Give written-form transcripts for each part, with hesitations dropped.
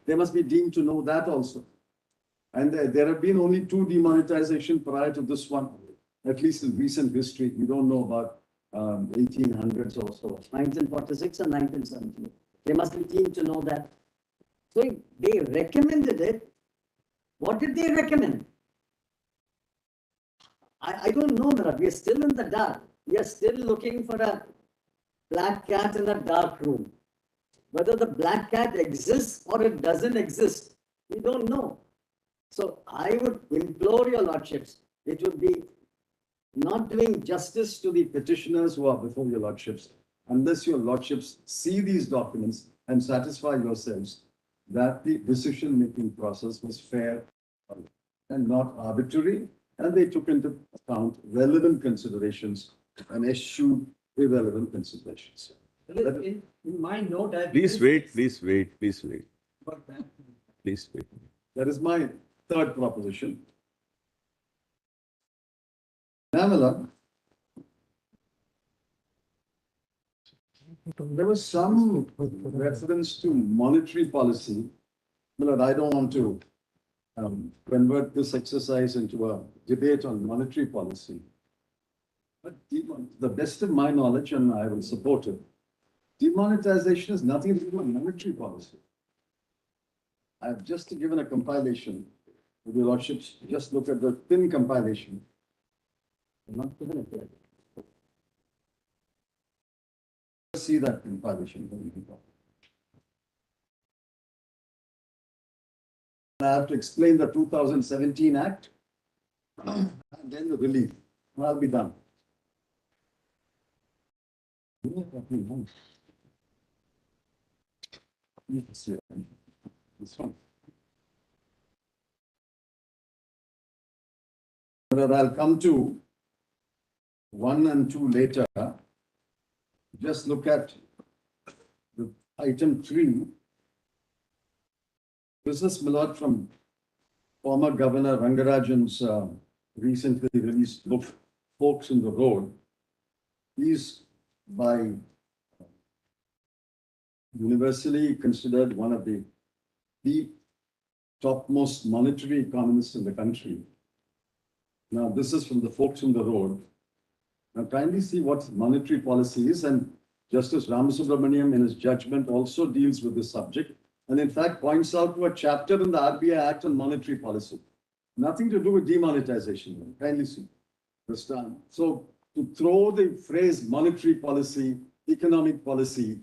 They must be deemed to know that also. And there have been only two demonetization prior to this one, at least in recent history. We don't know about 1800s or so. 1946 and 1970. They must be deemed to know that. So if they recommended it. What did they recommend? I don't know, Mira. We are still in the dark. We are still looking for a black cat in a dark room. Whether the black cat exists or it doesn't exist, we don't know. So I would implore your lordships, it would be not doing justice to the petitioners who are before your lordships, unless your lordships see these documents and satisfy yourselves that the decision-making process was fair and not arbitrary, and they took into account relevant considerations and eschewed irrelevant considerations. In my note, Please wait, please wait, please wait. Please wait. That is my third proposition. Namala, there was some reference to monetary policy. Well, I don't want to convert this exercise into a debate on monetary policy. But the best of my knowledge, and I will support it, demonetization has nothing to do with monetary policy. I have just given a compilation. With your lordships, just look at the thin compilation. I'm not given it yet. See that compilation. I have to explain the 2017 Act and then the relief. I'll be done. This one. But I'll come to 1 and 2 later. Just look at the item 3. This is Milord from former Governor Rangarajan's recently released book, Forks in the Road. He's by universally considered one of the topmost monetary economists in the country. Now, this is from the Forks in the Road. Now, kindly see what monetary policy is, and Justice Ramasubramaniam in his judgment also deals with this subject, and in fact points out to a chapter in the RBI Act on monetary policy. Nothing to do with demonetization. Kindly see this time. So, to throw the phrase monetary policy, economic policy,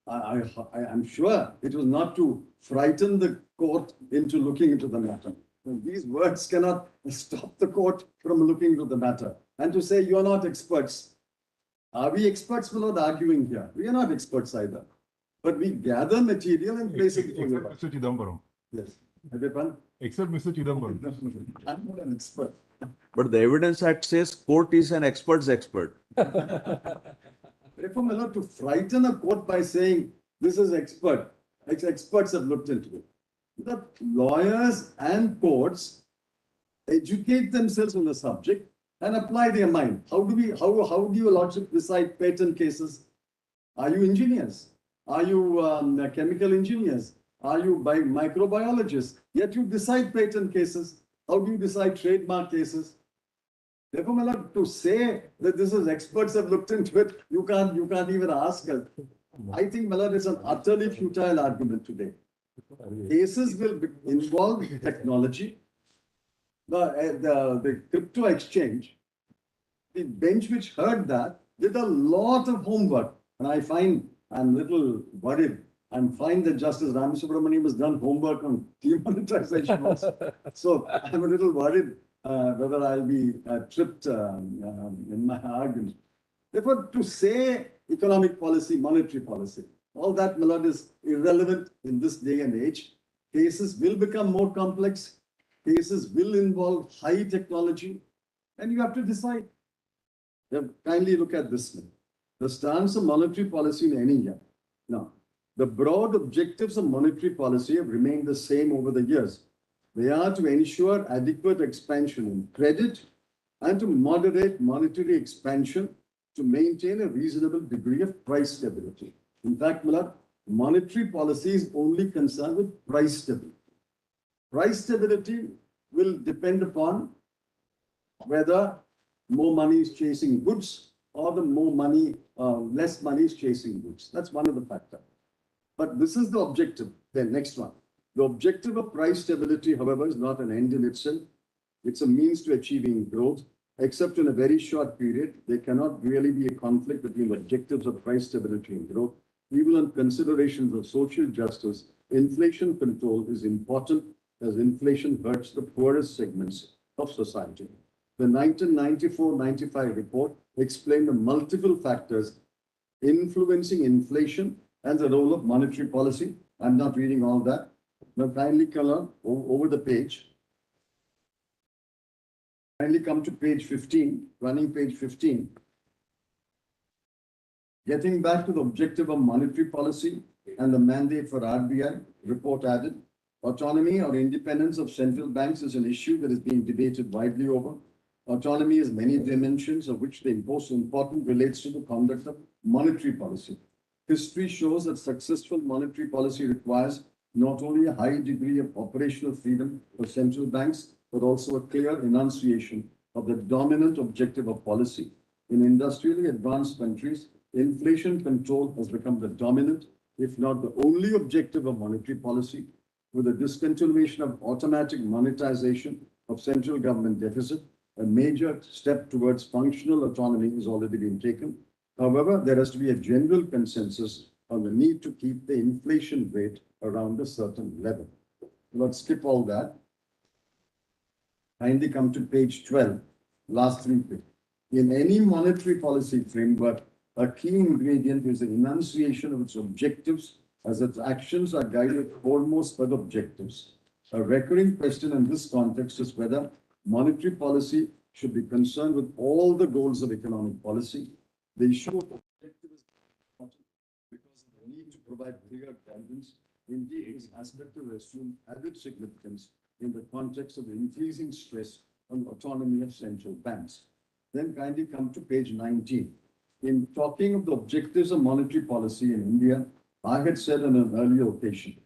I'm sure it was not to frighten the court into looking into the matter. These words cannot stop the court from looking into the matter. And to say you're not experts. Are we experts? We're not arguing here. We are not experts either. But we gather material and place it before you. Mr. Chidambaram. Yes. Everyone? Except Mr. Chidambaram. I'm not an expert. But the Evidence Act says court is an expert's expert. Therefore, my lord, to frighten a court by saying this is expert, experts have looked into it. The lawyers and courts educate themselves on the subject and apply their mind. How do your lordship decide patent cases? Are you engineers? Are you chemical engineers? Are you microbiologists? Yet you decide patent cases. How do you decide trademark cases? Therefore, my lord, to say that this is experts have looked into it, you can't even ask us. I think, my lord, it's an utterly futile argument today. Cases will involve technology. The crypto exchange, the bench which heard that did a lot of homework. And I'm a little worried. I'm fine that Justice Ramasubramaniam has done homework on demonetization also. So I'm a little worried whether I'll be tripped in my argument. Therefore, to say economic policy, monetary policy, all that, my lord, is irrelevant in this day and age. Cases will become more complex. Cases will involve high technology, and you have to decide. Kindly look at this one. The stance of monetary policy in any year. Now, the broad objectives of monetary policy have remained the same over the years. They are to ensure adequate expansion in credit and to moderate monetary expansion to maintain a reasonable degree of price stability. In fact, Milord, monetary policy is only concerned with price stability. Price stability will depend upon whether more money is chasing goods or the less money is chasing goods. That's one of the factors. But this is the objective. Then next one. The objective of price stability, however, is not an end in itself. It's a means to achieving growth. Except in a very short period, there cannot really be a conflict between the objectives of price stability and growth. Even on considerations of social justice, inflation control is important as inflation hurts the poorest segments of society. The 1994-95 report explained the multiple factors influencing inflation and the role of monetary policy. I'm not reading all that. Now kindly color over the page. Kindly come to page 15, running page 15. Getting back to the objective of monetary policy and the mandate for RBI, report added, autonomy or independence of central banks is an issue that is being debated widely over. Autonomy has many dimensions, of which the most important relates to the conduct of monetary policy. History shows that successful monetary policy requires not only a high degree of operational freedom for central banks, but also a clear enunciation of the dominant objective of policy. In industrially advanced countries, inflation control has become the dominant, if not the only objective of monetary policy. With the discontinuation of automatic monetization of central government deficit, a major step towards functional autonomy has already been taken. However, there has to be a general consensus on the need to keep the inflation rate around a certain level. Let's skip all that. Kindly come to page 12, last three pages. In any monetary policy framework, a key ingredient is the enunciation of its objectives, as its actions are guided foremost by the objectives. A recurring question in this context is whether monetary policy should be concerned with all the goals of economic policy. The issue of objective is important because of the need to provide clear guidance. Indeed, this aspect will assume added significance in the context of the increasing stress on autonomy of central banks. Then kindly come to page 19. In talking of the objectives of monetary policy in India, I had said on an earlier occasion,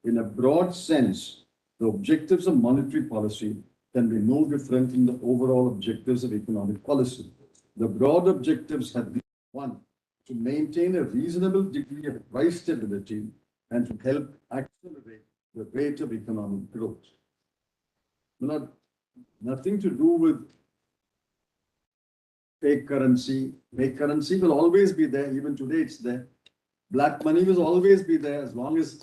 in a broad sense, the objectives of monetary policy can be no different from the overall objectives of economic policy. The broad objectives have been: one, to maintain a reasonable degree of price stability and to help accelerate the rate of economic growth. Nothing to do with fake currency. Fake currency will always be there. Even today, it's there. Black money will always be there as long as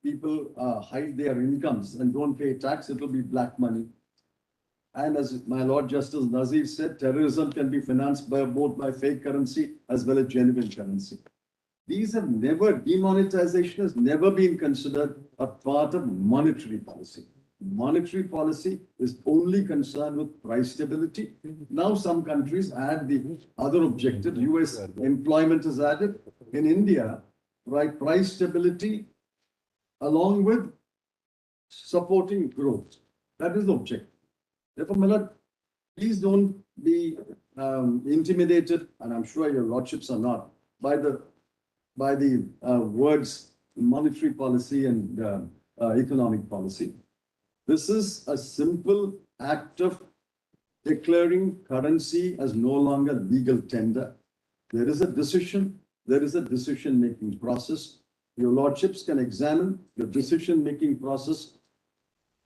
people hide their incomes and don't pay tax. It will be black money. And as my Lord Justice Nazir said, terrorism can be financed both by fake currency as well as genuine currency. These have never, demonetization has never been considered a part of monetary policy. Monetary policy is only concerned with price stability. Now some countries add the other objective. US employment is added. In India, price stability along with supporting growth. That is the objective. Therefore, Millard, please don't be intimidated, and I'm sure your lordships are not, by the words monetary policy and economic policy. This is a simple act of declaring currency as no longer legal tender. There is a decision-making process. Your lordships can examine the decision-making process,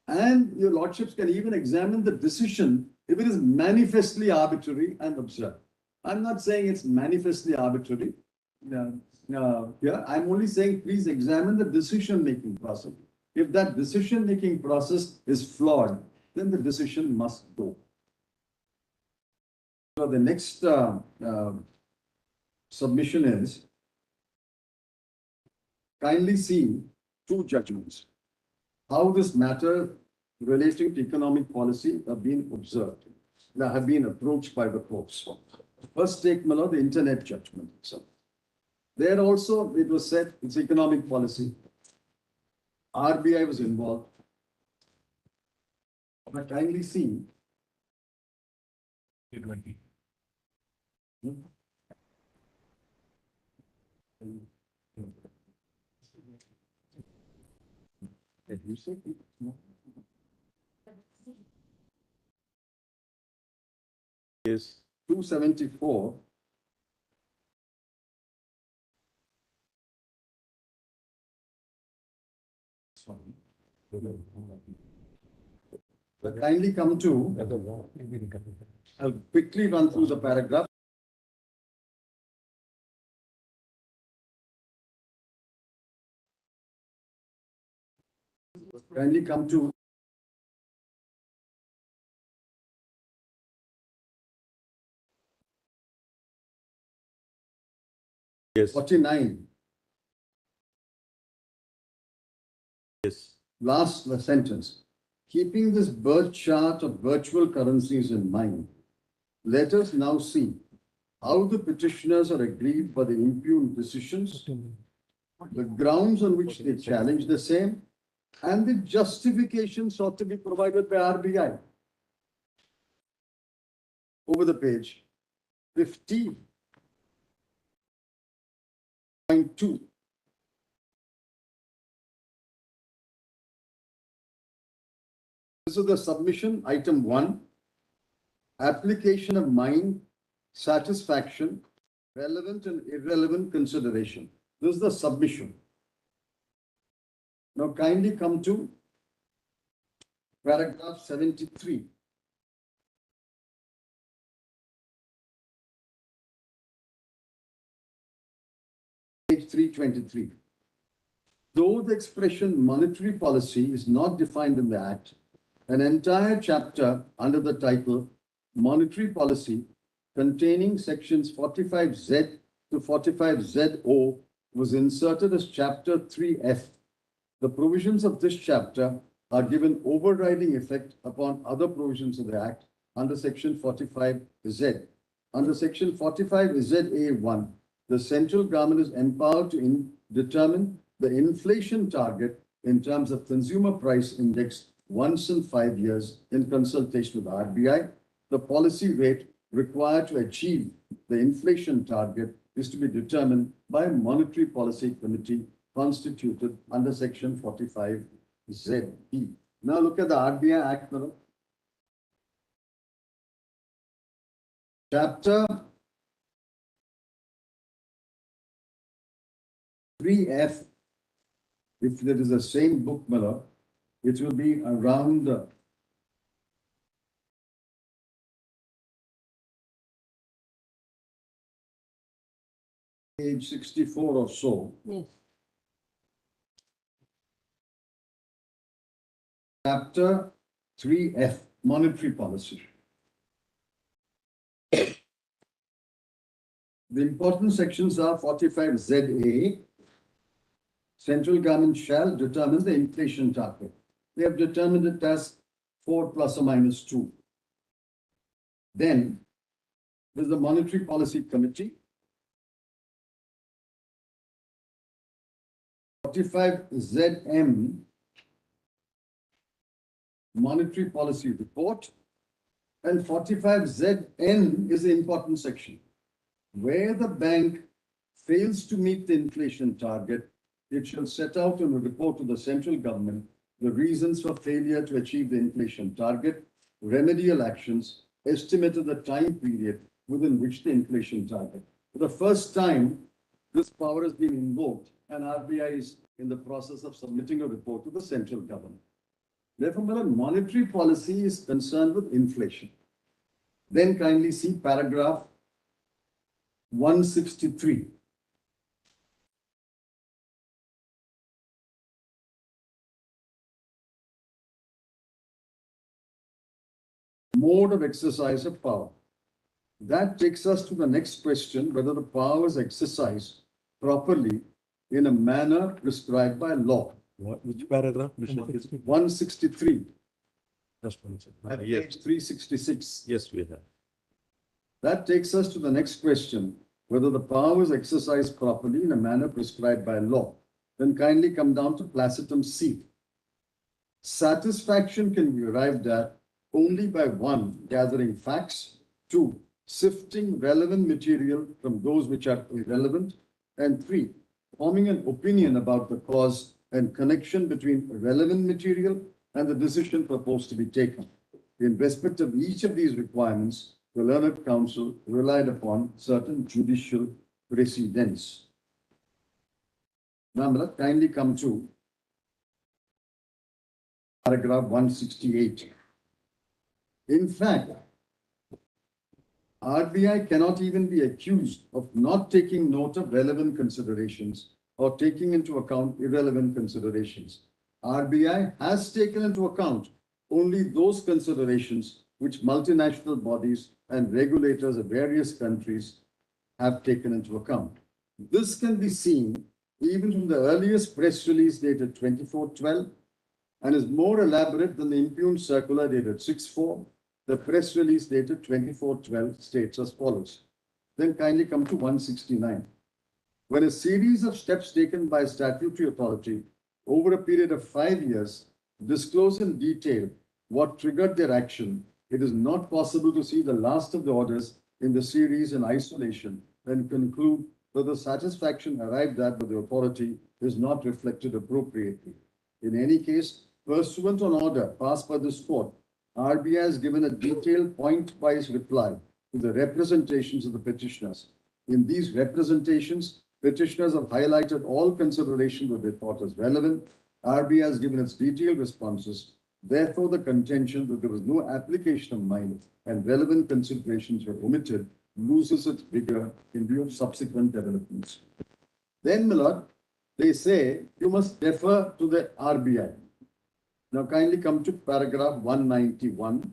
and your lordships can even examine the decision if it is manifestly arbitrary and absurd. I'm not saying it's manifestly arbitrary. I'm only saying please examine the decision-making process. If that decision-making process is flawed, then the decision must go. So the next submission is kindly see two judgments. How this matter relating to economic policy have been observed, that have been approached by the courts. First take, my Lord, the internet judgment itself. There also it was said it's economic policy. RBI was involved. But kindly see. T20. You say Yes. 274. Kindly come to, I'll quickly run through the paragraph. Kindly come to Yes. 49, Yes. last sentence. Keeping this birth chart of virtual currencies in mind, let us now see how the petitioners are aggrieved by the impugned decisions, the grounds on which they challenge the same, and the justifications sought to be provided by RBI. Over the page, 50.2. This is the submission, item 1, application of mind, satisfaction, relevant and irrelevant consideration. This is the submission. Now kindly come to paragraph 73. Page 323. Though the expression monetary policy is not defined in the Act, an entire chapter under the title Monetary Policy containing sections 45Z to 45ZO was inserted as chapter 3F. The provisions of this chapter are given overriding effect upon other provisions of the Act under section 45Z. Under section 45ZA1, the central government is empowered to determine the inflation target in terms of consumer price index once in 5 years in consultation with RBI. The policy rate required to achieve the inflation target is to be determined by a monetary policy committee constituted under section 45ZE. Now look at the RBI Act, madam. Chapter 3F, if there is the same book, madam, it will be around page 64 or so. Yes. Chapter 3F, monetary policy. The important sections are 45ZA. Central government shall determine the inflation target. They have determined it as 4 plus or minus 2. Then there's the Monetary Policy Committee. 45ZM, Monetary Policy Report. And 45ZN is the important section. Where the bank fails to meet the inflation target, it shall set out in a report to the central government the reasons for failure to achieve the inflation target, remedial actions, estimate of the time period within which the inflation target. For the first time, this power has been invoked and RBI is in the process of submitting a report to the central government. Therefore, madam, monetary policy is concerned with inflation. Then kindly see paragraph 163. Mode of exercise of power. That takes us to the next question, whether the power is exercised properly in a manner prescribed by law. What, which paragraph? 163, Just one second. at Yes, page 366. yes, we have. That takes us to the next question, whether the power is exercised properly in a manner prescribed by law. Then kindly come down to placetum C. Satisfaction can be arrived at only by 1, gathering facts, 2, sifting relevant material from those which are irrelevant, and 3, forming an opinion about the cause and connection between relevant material and the decision proposed to be taken. In respect of each of these requirements, the learned counsel relied upon certain judicial precedents. Now, Milad, kindly come to paragraph 168. In fact, RBI cannot even be accused of not taking note of relevant considerations or taking into account irrelevant considerations. RBI has taken into account only those considerations which multinational bodies and regulators of various countries have taken into account. This can be seen even from the earliest press release dated 24/12 and is more elaborate than the impugned circular dated 6/4. The press release dated 24/12 states as follows. Then kindly come to 169. When a series of steps taken by a statutory authority over a period of 5 years disclose in detail what triggered their action, it is not possible to see the last of the orders in the series in isolation and conclude that the satisfaction arrived at by the authority is not reflected appropriately. In any case, pursuant on order passed by this court, RBI has given a detailed point-wise reply to the representations of the petitioners. In these representations, petitioners have highlighted all considerations that they thought as relevant. RBI has given its detailed responses. Therefore, the contention that there was no application of mind and relevant considerations were omitted loses its vigor in view of subsequent developments. Then, my lord, they say you must defer to the RBI. Now, kindly come to paragraph 191.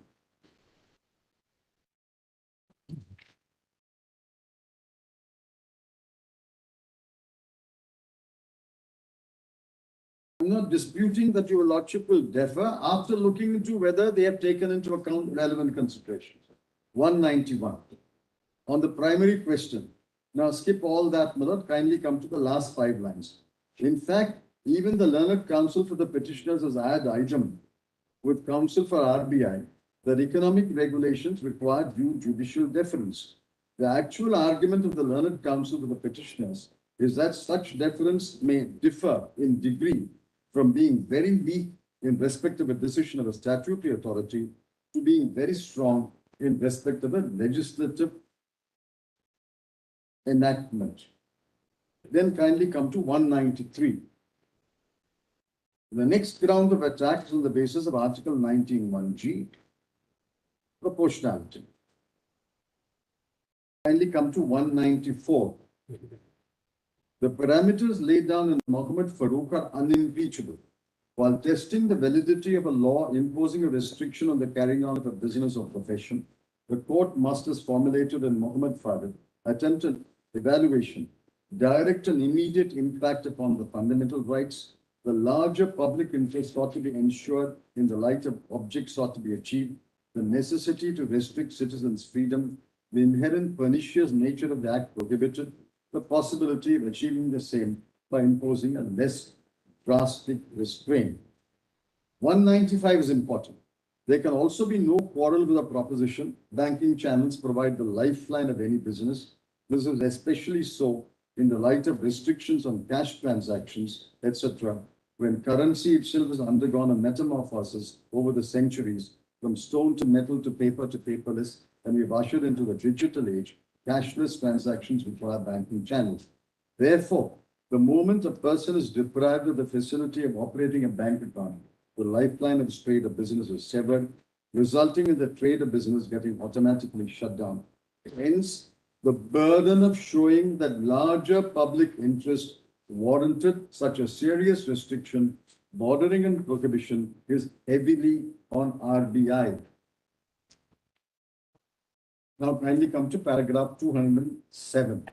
I'm not disputing that your lordship will defer after looking into whether they have taken into account relevant considerations. 191. On the primary question. Now, skip all that, my lord. Kindly come to the last 5 lines. In fact, even the learned counsel for the petitioners has added item with counsel for RBI that economic regulations require due judicial deference. The actual argument of the learned counsel for the petitioners is that such deference may differ in degree from being very weak in respect of a decision of a statutory authority to being very strong in respect of a legislative enactment. Then kindly come to 193. The next ground of attack is on the basis of Article 19(1)(g), proportionality. Kindly come to 194. The parameters laid down in Mohammed Farooq are unimpeachable. While testing the validity of a law imposing a restriction on the carrying on of a business or profession, the court must, as formulated in Mohammed Farooq, attempt an evaluation, direct and immediate impact upon the fundamental rights. The larger public interest ought to be ensured in the light of objects ought to be achieved, the necessity to restrict citizens' freedom, the inherent pernicious nature of the act prohibited, the possibility of achieving the same by imposing a less drastic restraint. 195 is important. There can also be no quarrel with a proposition. Banking channels provide the lifeline of any business. This is especially so in the light of restrictions on cash transactions, etc., when currency itself has undergone a metamorphosis over the centuries, from stone to metal to paperless, and we've ushered into the digital age. Cashless transactions require banking channels. Therefore, the moment a person is deprived of the facility of operating a bank account, the lifeline of his trade or business is severed, resulting in the trade or business getting automatically shut down. Hence, the burden of showing that larger public interest warranted such a serious restriction, bordering on prohibition, is heavily on RBI. Now kindly come to paragraph 207.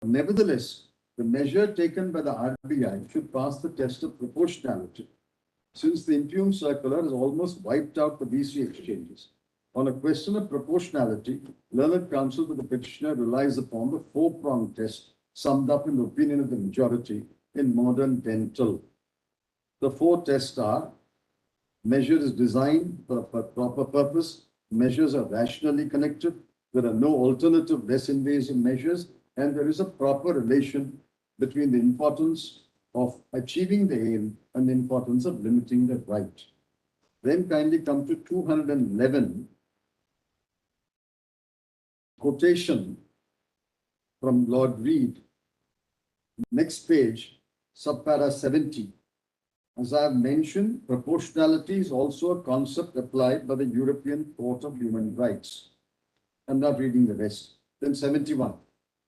Nevertheless, the measure taken by the RBI should pass the test of proportionality, since the impugned circular has almost wiped out the BC exchanges. On a question of proportionality, learned counsel for the petitioner relies upon the 4-pronged test summed up in the opinion of the majority in Modern Dental. The 4 tests are: measure is designed for a proper purpose, measures are rationally connected, there are no alternative less invasive measures, and there is a proper relation between the importance of achieving the aim and the importance of limiting the right. Then kindly come to 211, quotation from Lord Reed. Next page, subpara 70. As I have mentioned, proportionality is also a concept applied by the European Court of Human Rights. I'm not reading the rest. Then 71.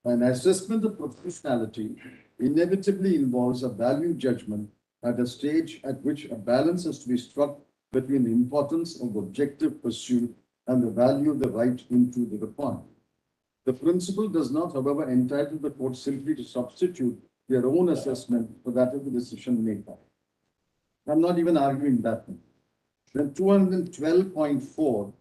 An assessment of proportionality inevitably involves a value judgment at a stage at which a balance has to be struck between the importance of objective pursuit and the value of the right intruded upon. The principle does not, however, entitle the court simply to substitute their own assessment for that of the decision maker. I'm not even arguing that one. Then 212.4.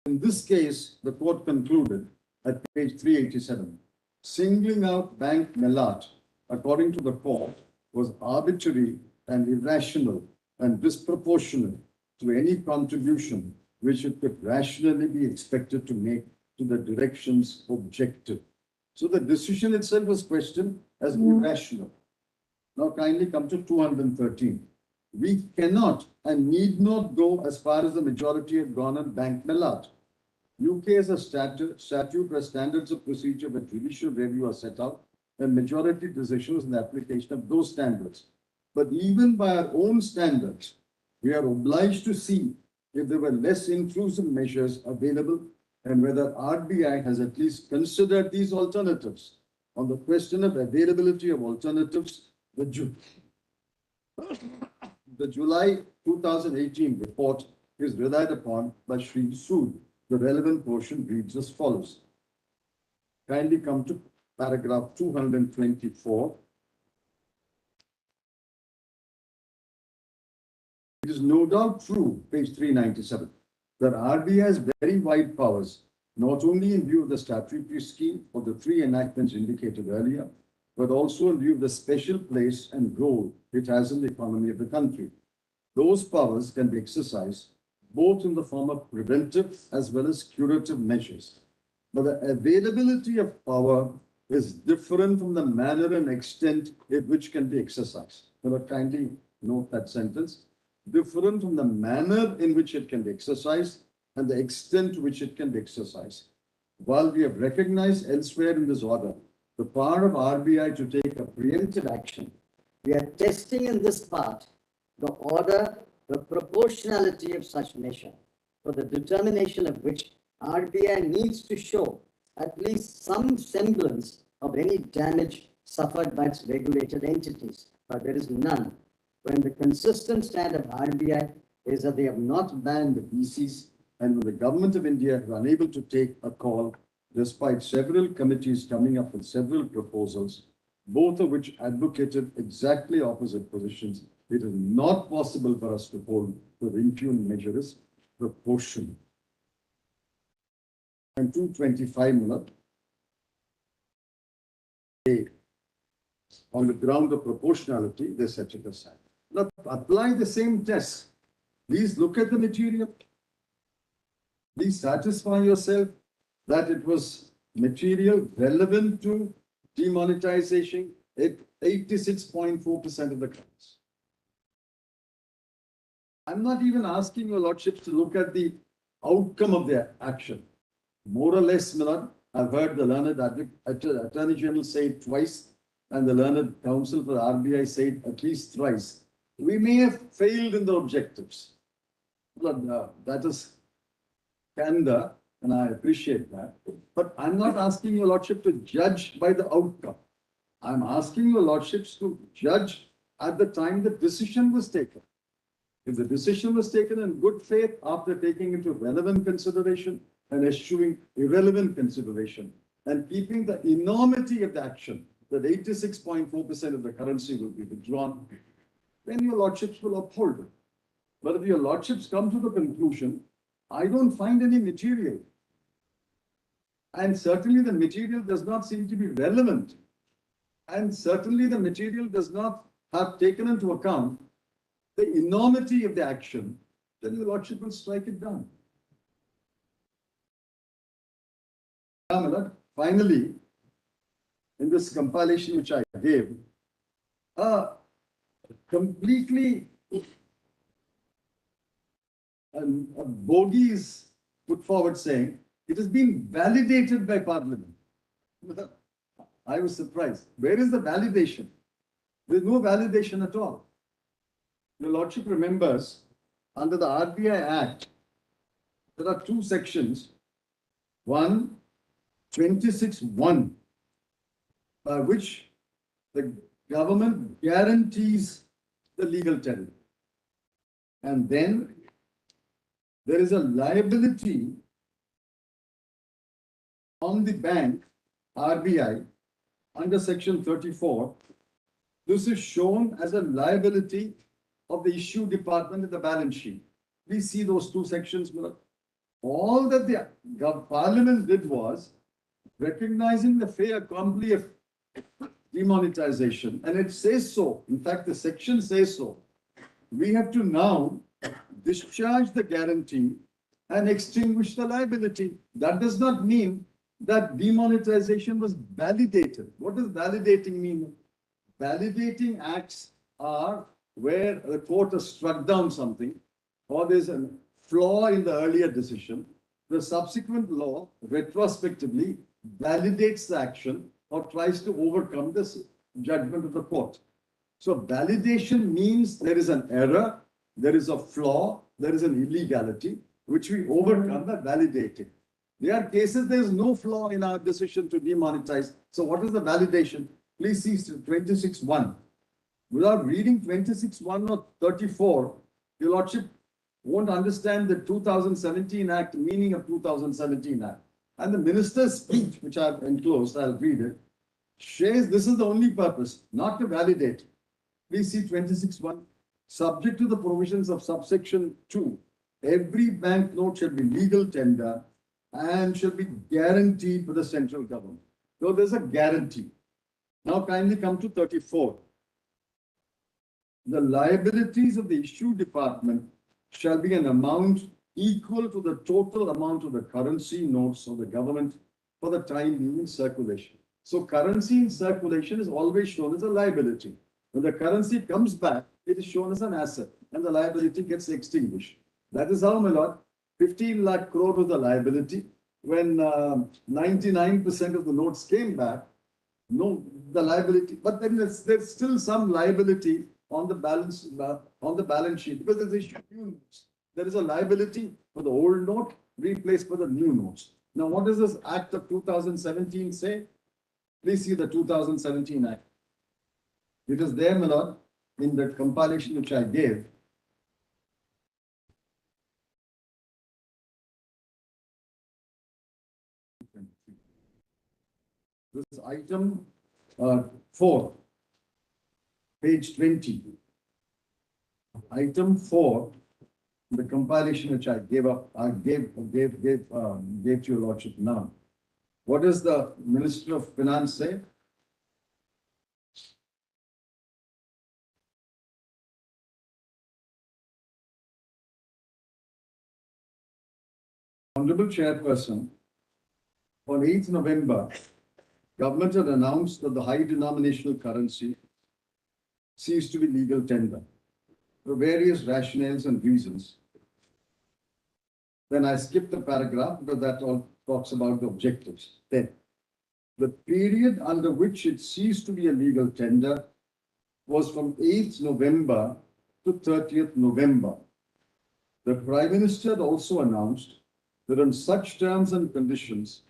In this case, the court concluded at page 387, singling out Bank Mellat, according to the court, was arbitrary and irrational and disproportionate to any contribution which it could rationally be expected to make to the direction's objective. So the decision itself was questioned as irrational. Now kindly come to 213. We cannot and need not go as far as the majority had gone on Bank Mellat. UK has a statute where standards of procedure with judicial review are set out and majority decisions in the application of those standards. But even by our own standards, we are obliged to see if there were less intrusive measures available and whether RBI has at least considered these alternatives. On the question of availability of alternatives, the July 2018 report is relied upon by Shri Sood. The relevant portion reads as follows. Kindly come to paragraph 224. It is no doubt true, page 397, that RBI has very wide powers, not only in view of the statutory scheme or the three enactments indicated earlier, but also in view of the special place and role it has in the economy of the country. Those powers can be exercised both in the form of preventive as well as curative measures. But the availability of power is different from the manner and extent in which can be exercised. Kindly note that sentence. Different from the manner in which it can be exercised and the extent to which it can be exercised. While we have recognized elsewhere in this order the power of RBI to take a preemptive action, We are testing in this part the order, the proportionality of such measure, for the determination of which RBI needs to show at least some semblance of any damage suffered by its regulated entities, but there is none. When the consistent stand of RBI is that they have not banned the VCs, and when the government of India is unable to take a call, despite several committees coming up with several proposals, both of which advocated exactly opposite positions, it is not possible for us to hold the impugn measure is proportional. And 225 minutes. On the ground of proportionality, they set it aside. Now, apply the same test. Please look at the material. Please satisfy yourself that it was material relevant to demonetization at 86.4% of the crimes. I'm not even asking your lordships to look at the outcome of their action. More or less, Milan, I've heard the learned Attorney General say it twice, and the learned counsel for the RBI say it at least thrice. We may have failed in the objectives. But that is candor, and I appreciate that. But I'm not asking your lordship to judge by the outcome. I'm asking your lordships to judge at the time the decision was taken. If the decision was taken in good faith after taking into relevant consideration and eschewing irrelevant consideration and keeping the enormity of the action, that 86.4% of the currency will be withdrawn, then your lordships will uphold it. But if your lordships come to the conclusion, I don't find any material, and certainly the material does not seem to be relevant, and certainly the material does not have taken into account the enormity of the action, then your lordship will strike it down. Now, my lord, finally, in this compilation which I gave, completely a bogey is put forward saying it has been validated by Parliament. I was surprised. Where is the validation? There is no validation at all. Your Lordship remembers, under the RBI Act, there are two sections. One, 26(1), by which the government guarantees the legal tender. And then there is a liability on the bank, RBI, under section 34. This is shown as a liability of the issue department in the balance sheet. Please see those two sections, Miller. All that the Parliament did was recognizing the fait accompli of demonetization, and it says so. In fact, the section says so. We have to now discharge the guarantee and extinguish the liability. That does not mean that demonetization was validated. What does validating mean? Validating acts are where the court has struck down something, or there's a flaw in the earlier decision. The subsequent law retrospectively validates the action or tries to overcome this judgment of the court. So validation means there is an error, there is a flaw, there is an illegality, which we overcome by validating. There are cases there is no flaw in our decision to demonetize. So what is the validation? Please see 26(1). Without reading 26(1) or 34, Your Lordship won't understand the 2017 Act, meaning of 2017 Act. And the minister's speech, which I've enclosed, I'll read it, says this is the only purpose, not to validate. Please see 26(1). Subject to the provisions of subsection 2, every banknote shall be legal tender and shall be guaranteed by the central government. So there's a guarantee. Now kindly come to 34. The liabilities of the issue department shall be an amount equal to the total amount of the currency notes of the government for the time being in circulation. So currency in circulation is always shown as a liability. When the currency comes back, it is shown as an asset and the liability gets extinguished. That is how, my lord, 15 lakh crore was the liability. When 99% of the notes came back, no, the liability, but then there's still some liability on the balance sheet because there's issued new notes. There is a liability for the old note replaced by the new notes. Now, what does this Act of 2017 say? Please see the 2017 Act. It is there, my lord, in the compilation which I gave. This is item 4, page 20. Item 4, the compilation which I gave to your lordship now. What does the Minister of Finance say? Honorable Chairperson, on 8th November, government had announced that the high denominational currency ceased to be legal tender for various rationales and reasons. Then I skipped the paragraph because that all talks about the objectives. Then, the period under which it ceased to be a legal tender was from 8th November to 30th November. The Prime Minister had also announced that on such terms and conditions,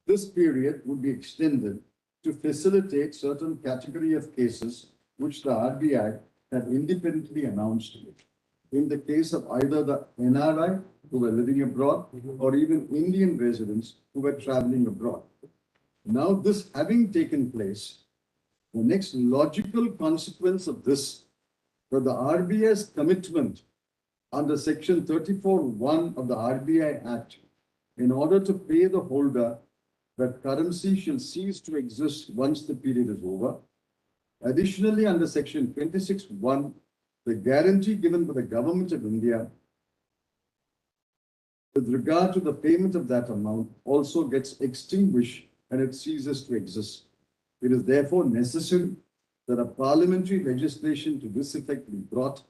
this period would be extended to facilitate certain category of cases which the RBI had independently announced in the case of either the NRI who were living abroad or even Indian residents who were traveling abroad. Now, this having taken place, the next logical consequence of this was the RBI's commitment under section 34(1) of the RBI Act in order to pay the holder that currency shall cease to exist once the period is over. Additionally, under section 26(1), the guarantee given by the Government of India with regard to the payment of that amount also gets extinguished and it ceases to exist. It is therefore necessary that a parliamentary legislation to this effect be brought.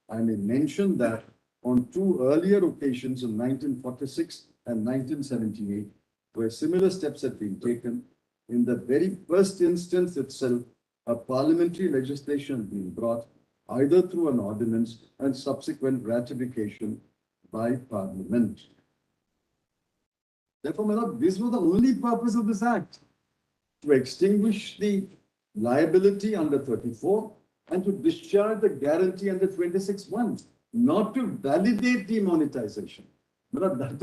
I may mention that on two earlier occasions in 1946 and 1978, where similar steps had been taken, in the very first instance itself, a parliamentary legislation had been brought either through an ordinance and subsequent ratification by Parliament. Therefore, my lord, this was the only purpose of this act, to extinguish the liability under 34 and to discharge the guarantee under 26(1), not to validate demonetization. My lord, that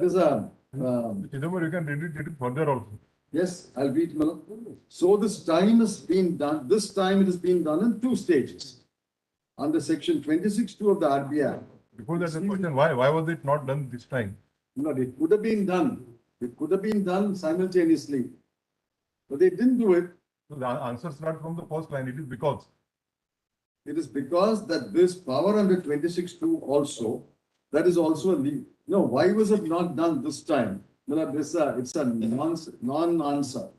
is a, Chidambaram, you can read it further also. yes, I'll read, my lord. So this time has been done, this time it has been done in two stages. Under section 26(2) of the RBI. Before that, the question, why was it not done this time? No, it could have been done. It could have been done simultaneously. But they didn't do it. So the answer is not from the first line, it is because. It is because that this power under 26(2) also, that is also a legal. No, why was it not done this time? No, it's a non-answer.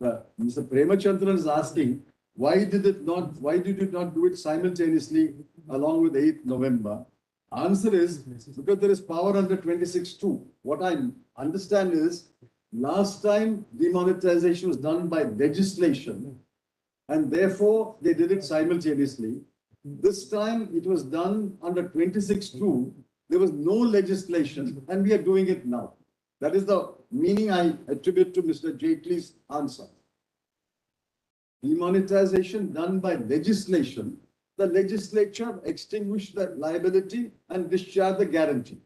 Mr. Premachandran is asking, why did you not do it simultaneously along with 8th November? Answer is because there is power under 26(2). What I understand is last time demonetization was done by legislation and therefore they did it simultaneously. This time it was done under 26(2). There was no legislation and we are doing it now. That is the meaning I attribute to Mr. Jaitley's answer. Demonetization done by legislation, the legislature extinguished the liability and discharged the guarantee.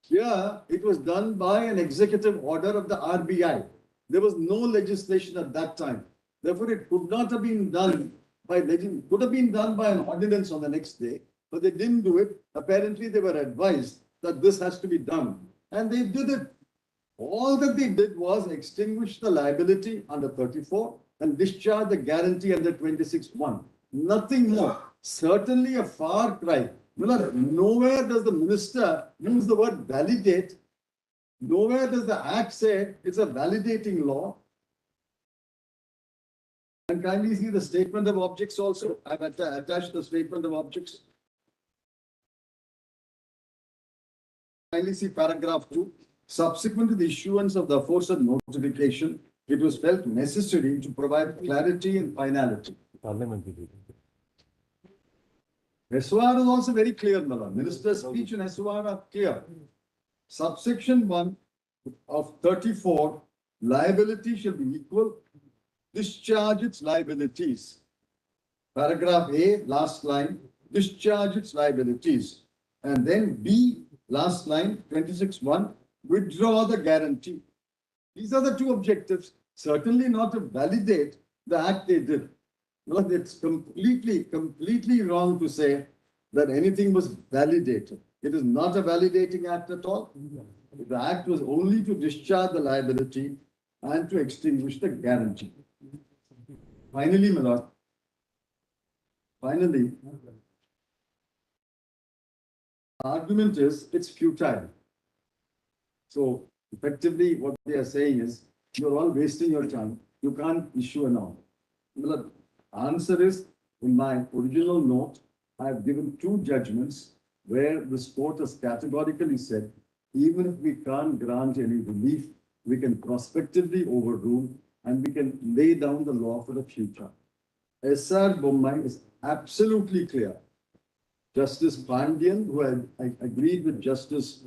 Here, it was done by an executive order of the RBI. There was no legislation at that time. Therefore, it could not have been done by could have been done by an ordinance on the next day, but they didn't do it. Apparently, they were advised that this has to be done, and they did it. All that they did was extinguish the liability under 34 and discharge the guarantee under 26(1). Nothing more. Certainly a far cry. Nowhere does the minister use the word validate. Nowhere does the act say it's a validating law. And kindly see the statement of objects also. I've attached the statement of objects. Kindly see paragraph 2. Subsequent to the issuance of the aforesaid notification, it was felt necessary to provide clarity and finality. SOR is also very clear, Madam. Minister's speech and SOR are clear. Subsection 1 of 34, liability shall be equal, discharge its liabilities. Paragraph A, last line, discharge its liabilities. And then B, last line, 26(1), withdraw the guarantee. These are the two objectives, certainly not to validate the act they did. Well, it's completely wrong to say that anything was validated. It is not a validating act at all. The act was only to discharge the liability and to extinguish the guarantee. Finally, my lord, argument is it's futile. So effectively what they are saying is you're all wasting your time. You can't issue an order. The answer is, in my original note, I have given two judgments where this court has categorically said, even if we can't grant any relief, we can prospectively overrule and we can lay down the law for the future. S.R. Bommai is absolutely clear. Justice Pandian, who had agreed with Justice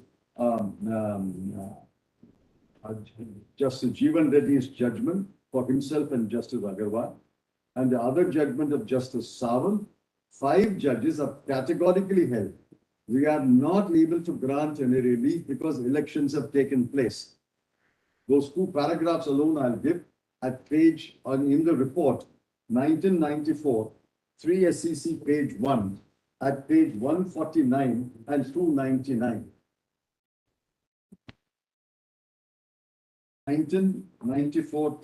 Jeevan Reddy's judgment for himself and Justice Agarwal, and the other judgment of Justice Sawant, 5 judges have categorically held we are not able to grant any relief because elections have taken place. Those 2 paragraphs alone I'll give at page in the report 1994, 3 SEC page 1 at page 149 and 299. 1994,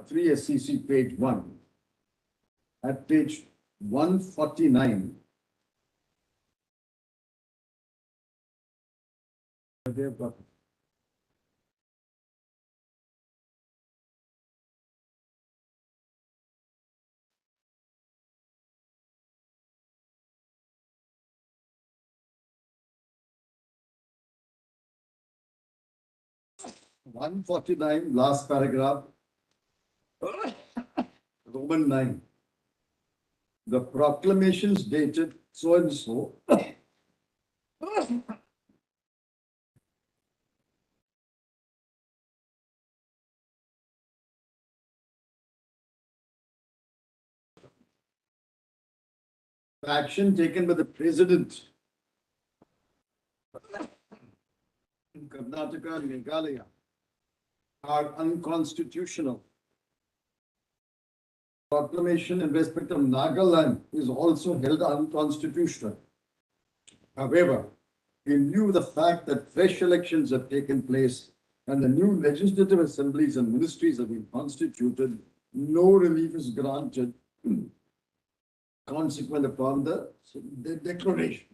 3 SEC page 1 at page 149 But they have got it. One 49, last paragraph. Roman 9. The proclamations dated so and so. Action taken by the president in Karnataka and Meghalaya are unconstitutional. Proclamation in respect of Nagaland is also held unconstitutional. However, in view of the fact that fresh elections have taken place and the new legislative assemblies and ministries have been constituted, no relief is granted consequent upon the declaration.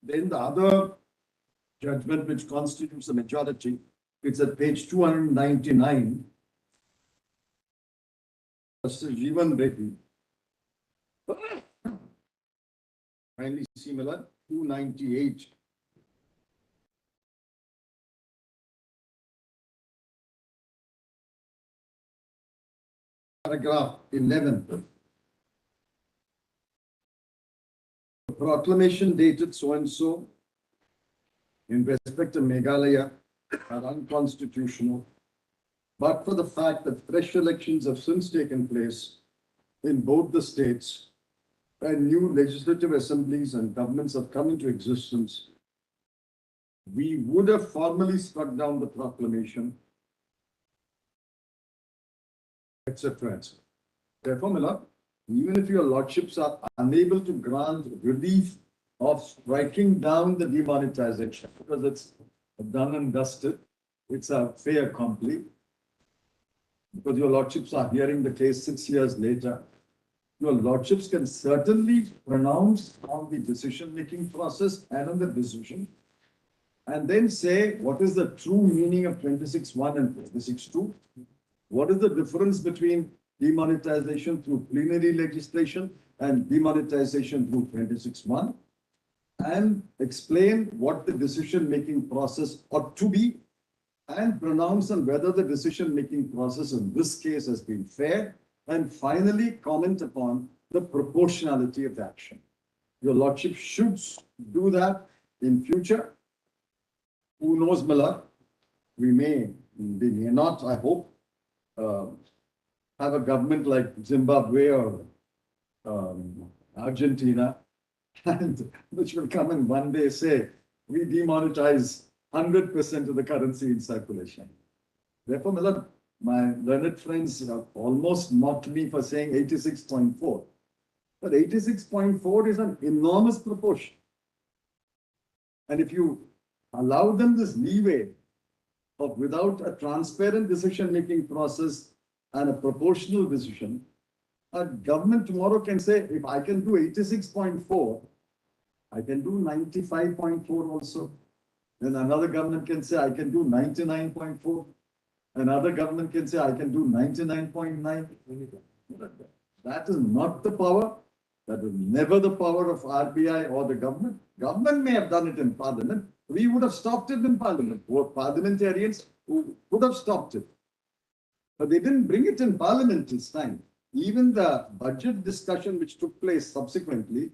Then the other judgment which constitutes the majority, it's at page 299. Justice Jeevan Reddy. Kindly see Milan, 298. Paragraph 11. The proclamation dated so and so in respect of Meghalaya are unconstitutional, but for the fact that fresh elections have since taken place in both the states and new legislative assemblies and governments have come into existence, we would have formally struck down the proclamation, etc. Therefore, my lord, even if your lordships are unable to grant relief of striking down the demonetization, because it's done and dusted, it's a fait accompli, because your lordships are hearing the case 6 years later, your lordships can certainly pronounce on the decision-making process and on the decision, and then say what is the true meaning of 26(1) and 26(2). What is the difference between demonetization through plenary legislation and demonetization through 26(1), and explain what the decision-making process ought to be, and pronounce on whether the decision-making process in this case has been fair, and finally comment upon the proportionality of the action. Your lordship should do that in future. Who knows, my lord? We may not, I hope, have a government like Zimbabwe or Argentina, and which will come and one day say, we demonetize 100% of the currency in circulation. Therefore, my lord, my learned friends have almost mocked me for saying 86.4. But 86.4 is an enormous proportion. And if you allow them this leeway of without a transparent decision-making process and a proportional decision, a government tomorrow can say, if I can do 86.4, I can do 95.4 also. Then another government can say, I can do 99.4. Another government can say, I can do 99.9. That is not the power. That is never the power of RBI or the government. Government may have done it in parliament. We would have stopped it in parliament. Or parliamentarians who would have stopped it. But they didn't bring it in parliament this time. Even the budget discussion which took place subsequently,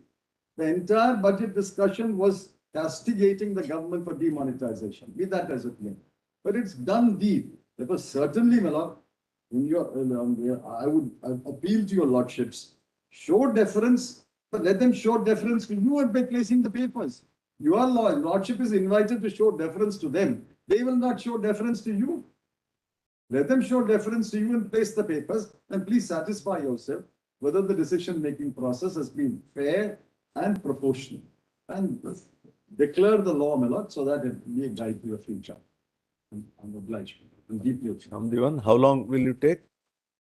the entire budget discussion was castigating the government for demonetization, be that as it may. But it's done deed. Therefore, certainly, my lord, I would appeal to your lordships, show deference, but let them show deference to you by placing the papers. Your lordship is invited to show deference to them. They will not show deference to you. Let them show deference to you and place the papers, and please satisfy yourself whether the decision-making process has been fair and proportional. And declare the law, my lord, so that it will be a guide to your future. I'm obliged. I'm deeply obliged. Namdevan, how long will you take?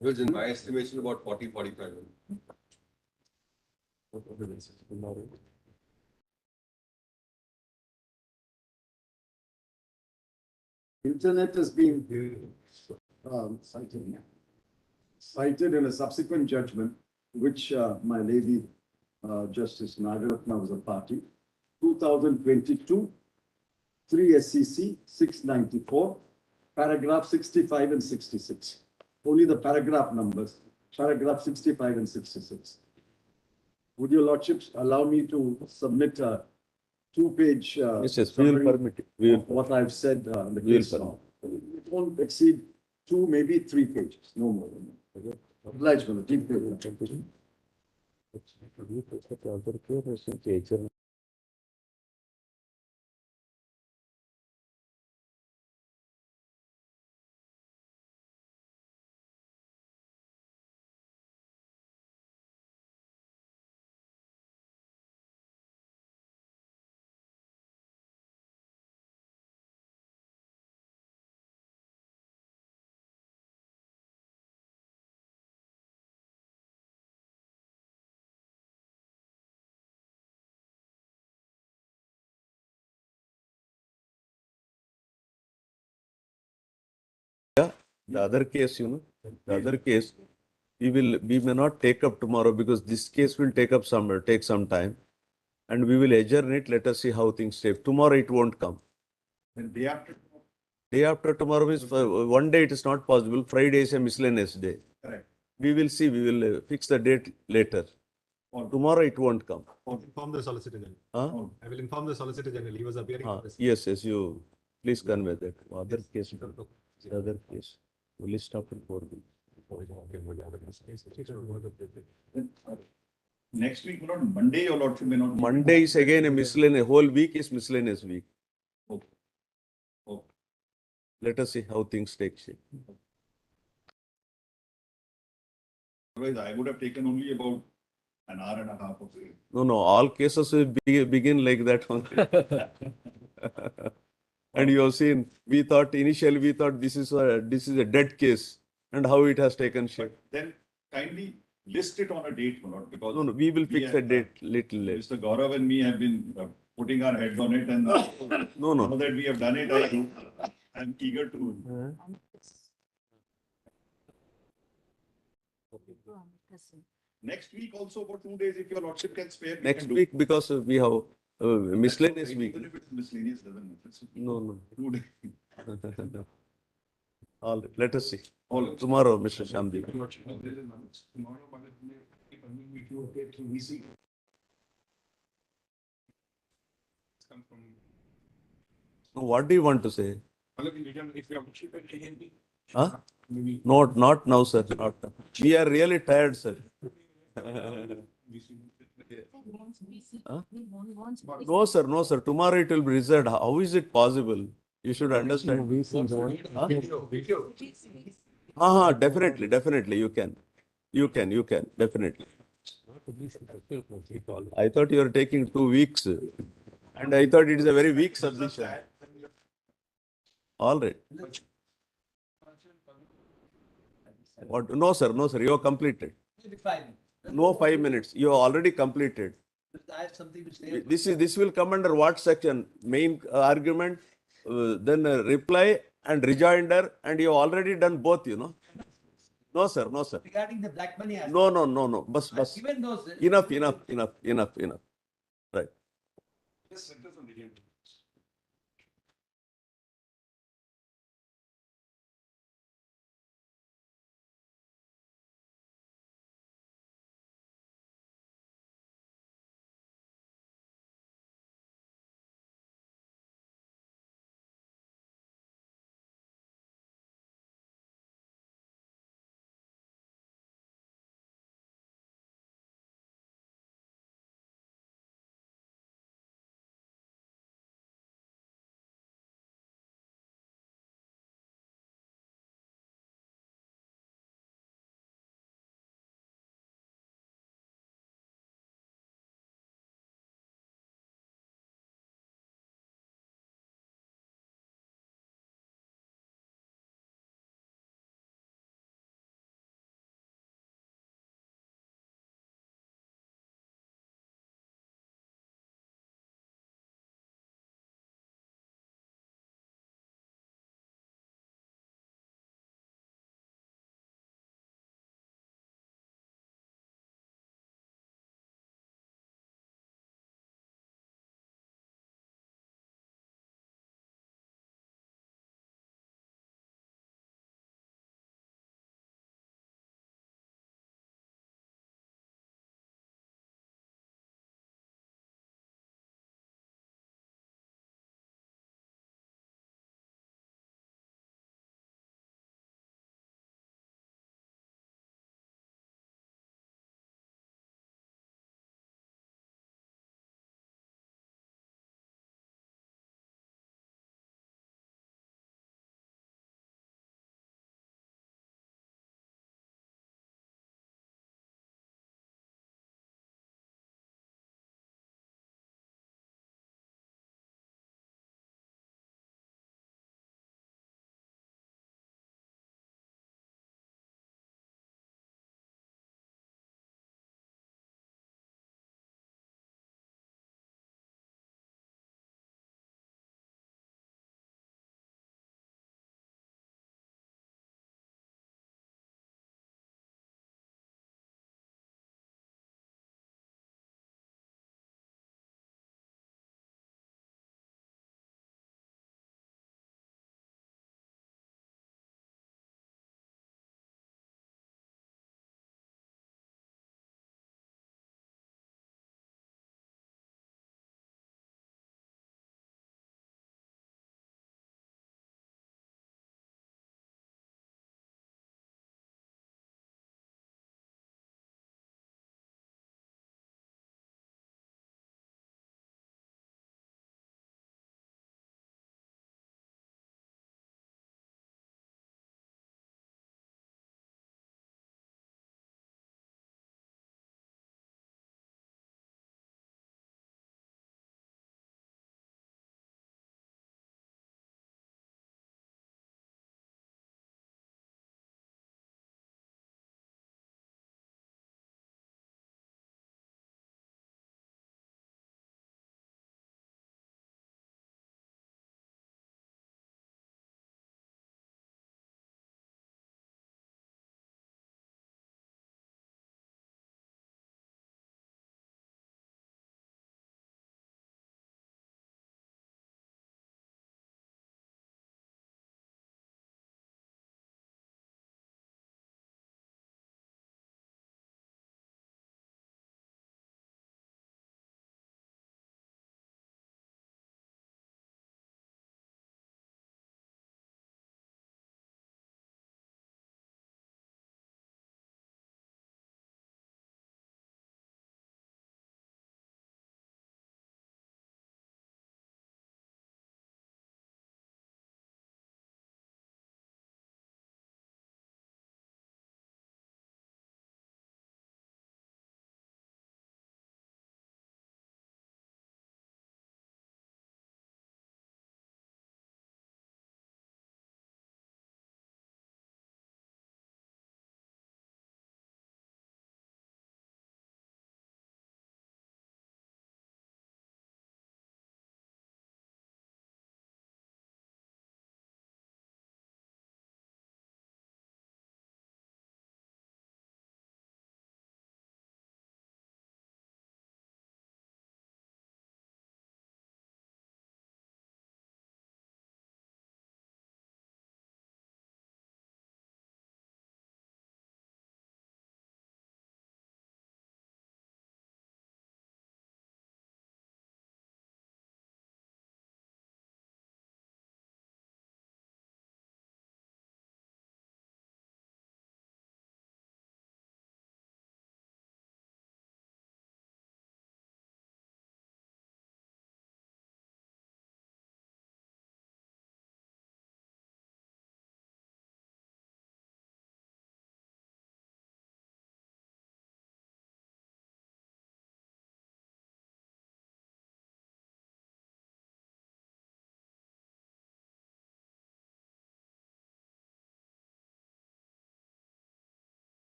It was in my estimation about 40-45 minutes. Internet has been cited in a subsequent judgment, which my lady Justice Nagaratna was a party, 2022, 3 SCC 694, paragraph 65 and 66. Only the paragraph numbers, paragraph 65 and 66. Would your lordships allow me to submit a two-page Yes, yes, we will summary permit it. We of will, what I've said in the We will case law? It won't exceed 2, maybe 3 pages, no more. Obliged for the deep paper. the other case, the other case, we may not take up tomorrow because this case will take some time. And we will adjourn it. Let us see how things take. Tomorrow it won't come. And day after. Day after tomorrow is, one day it is not possible. Friday is a miscellaneous day. Correct. We will see, we will fix the date later. Or- Tomorrow it won't come. Inform the Solicitor General. Huh? I will inform the Solicitor General. He was appearing. on this. Yes, yes, you please convey that. Other case, the other case. We will stop in 4 weeks. Next week, not Monday, your lordship may not. Monday is again a miscellaneous, whole week is miscellaneous week. Okay. Okay. Let us see how things take shape. Otherwise, I would have taken only about an hour and a half of it. No, all cases will begin like that only. And you have seen, initially we thought this is a dead case, and how it has taken shape. Then kindly list it on a date, my lord, because. No, we will fix We a date little later. Mr. Gaurav and me have been putting our heads on it, and now No. that we have done it, I'm eager to. Next week also for 2 days, if your lordship can spare. we Next can do. week, because we have miscellaneous week. Even if it's miscellaneous, doesn't matter. It's No. 2 days. All right, let us see. All right. Tomorrow, Mr. Shamdeep. What do you want to say? Huh? Not now, sir. Not now. We are really tired, sir. Huh? No, sir. Tomorrow it will be reserved. How is it possible? You should understand. Definitely. You can, definitely. I thought you were taking 2 weeks. And I thought it is a very weak submission. All right. What? No, sir. You have completed. No 5 minutes. You have already completed. I have something to say. This will come under what section? Main argument, then reply and rejoinder, and you have already done both, No, sir. Regarding the black money aspect. No. Bus. Even those. Enough. Right. Just sentence on the end.